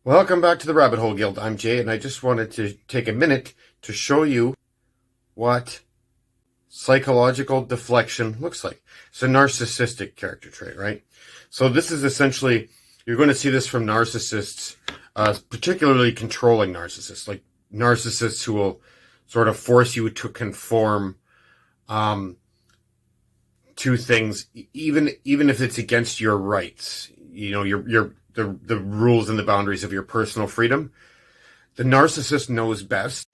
Welcome back to the Rabbit Hole Guild. I'm Jay, and I just wanted to take a minute to show you what psychological deflection looks like. It's a narcissistic character trait, right? So this is essentially, you're going to see this from narcissists, particularly controlling narcissists, like narcissists who will sort of force you to conform to things, even if it's against your rights. You know, the rules and the boundaries of your personal freedom. The narcissist knows best.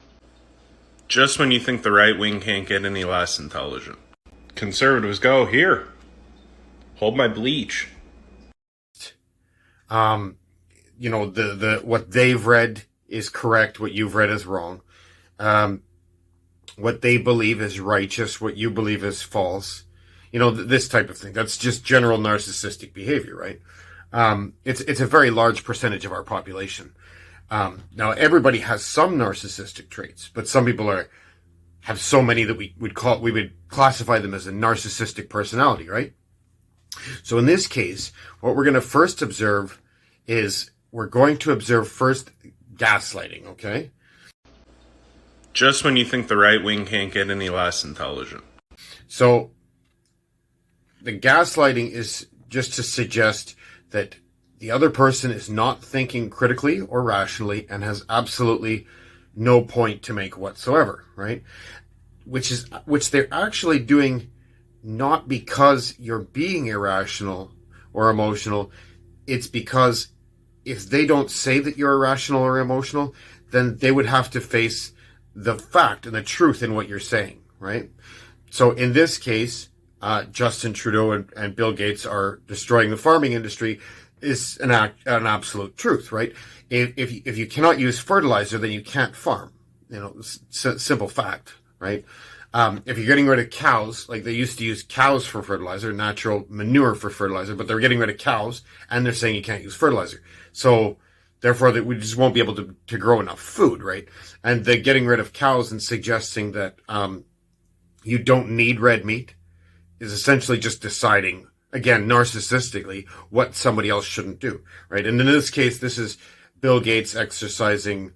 Just when you think the right wing can't get any less intelligent. Conservatives go, here, hold my bleach. You know, the what they've read is correct, what you've read is wrong. What they believe is righteous, what you believe is false. You know, this type of thing. That's just general narcissistic behavior, right? It's a very large percentage of our population. Now everybody has some narcissistic traits, but some people have so many that we would classify them as a narcissistic personality, right? So in this case, what we're going to first observe is we're going to observe first gaslighting, okay? Just when you think the right wing can't get any less intelligent. So the gaslighting is just to suggest that the other person is not thinking critically or rationally and has absolutely no point to make whatsoever, right? Which they're actually doing not because you're being irrational or emotional. It's because if they don't say that you're irrational or emotional, then they would have to face the fact and the truth in what you're saying, right? So in this case, Justin Trudeau and Bill Gates are destroying the farming industry is an absolute truth, right? If you cannot use fertilizer, then you can't farm. You know, simple fact, right? If you're getting rid of cows, like they used to use cows for fertilizer, natural manure for fertilizer, but they're getting rid of cows and they're saying you can't use fertilizer. So therefore, that we just won't be able to grow enough food, right? And they're getting rid of cows and suggesting that you don't need red meat is essentially just deciding, again, narcissistically, what somebody else shouldn't do, right? And in this case, this is Bill Gates exercising,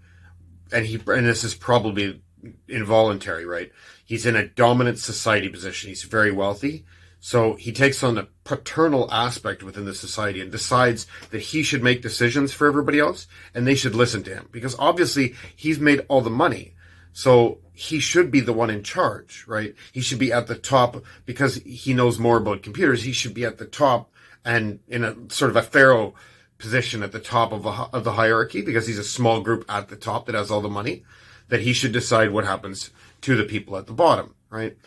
and this is probably involuntary, right? He's in a dominant society position. He's very wealthy. So he takes on a paternal aspect within the society and decides that he should make decisions for everybody else and they should listen to him because obviously he's made all the money. So he should be the one in charge, right? He should be at the top because he knows more about computers. He should be at the top and in a sort of a pharaoh position at the top of the hierarchy because he's a small group at the top that has all the money, that he should decide what happens to the people at the bottom, right?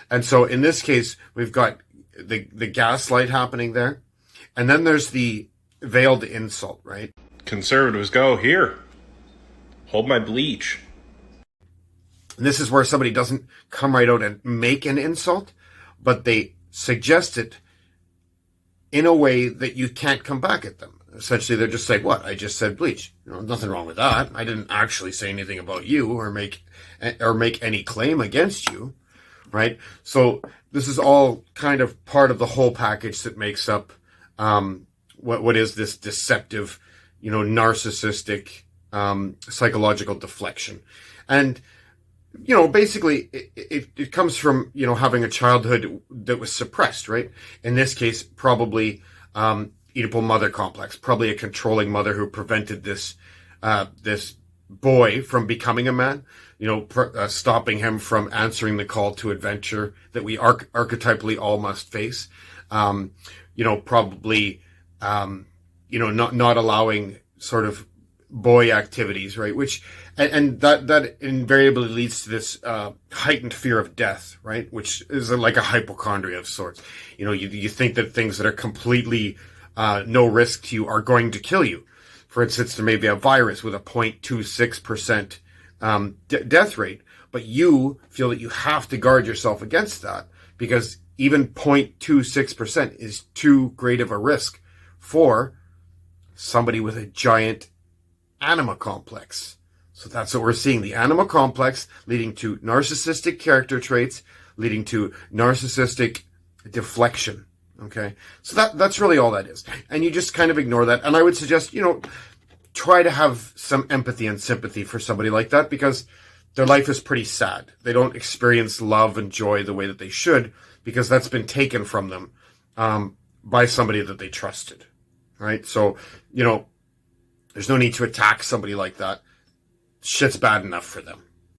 And so in this case, we've got the gaslight happening there. And then there's the veiled insult, right? Conservatives go, here, hold my bleach. And this is where somebody doesn't come right out and make an insult, but they suggest it in a way that you can't come back at them. Essentially, they're just saying, what? I just said bleach. You know, nothing wrong with that. I didn't actually say anything about you or make any claim against you, right? So this is all kind of part of the whole package that makes up what is this deceptive, you know, narcissistic psychological deflection. And you know, basically, it comes from, you know, having a childhood that was suppressed, right? In this case, probably Oedipal mother complex, probably a controlling mother who prevented this boy from becoming a man, you know, stopping him from answering the call to adventure that we archetypally all must face. You know, probably, you know, not allowing sort of boy activities, right? Which, and that invariably leads to this heightened fear of death, right? Which is like a hypochondria of sorts. You know, you think that things that are completely no risk to you are going to kill you. For instance, there may be a virus with a 0.26% death rate, but you feel that you have to guard yourself against that because even 0.26% is too great of a risk for somebody with a giant anima complex. So that's what we're seeing. The anima complex leading to narcissistic character traits, leading to narcissistic deflection. Okay. So that's really all that is. And you just kind of ignore that. And I would suggest, you know, try to have some empathy and sympathy for somebody like that, because their life is pretty sad. They don't experience love and joy the way that they should, because that's been taken from them by somebody that they trusted, right? So, there's no need to attack somebody like that. Shit's bad enough for them.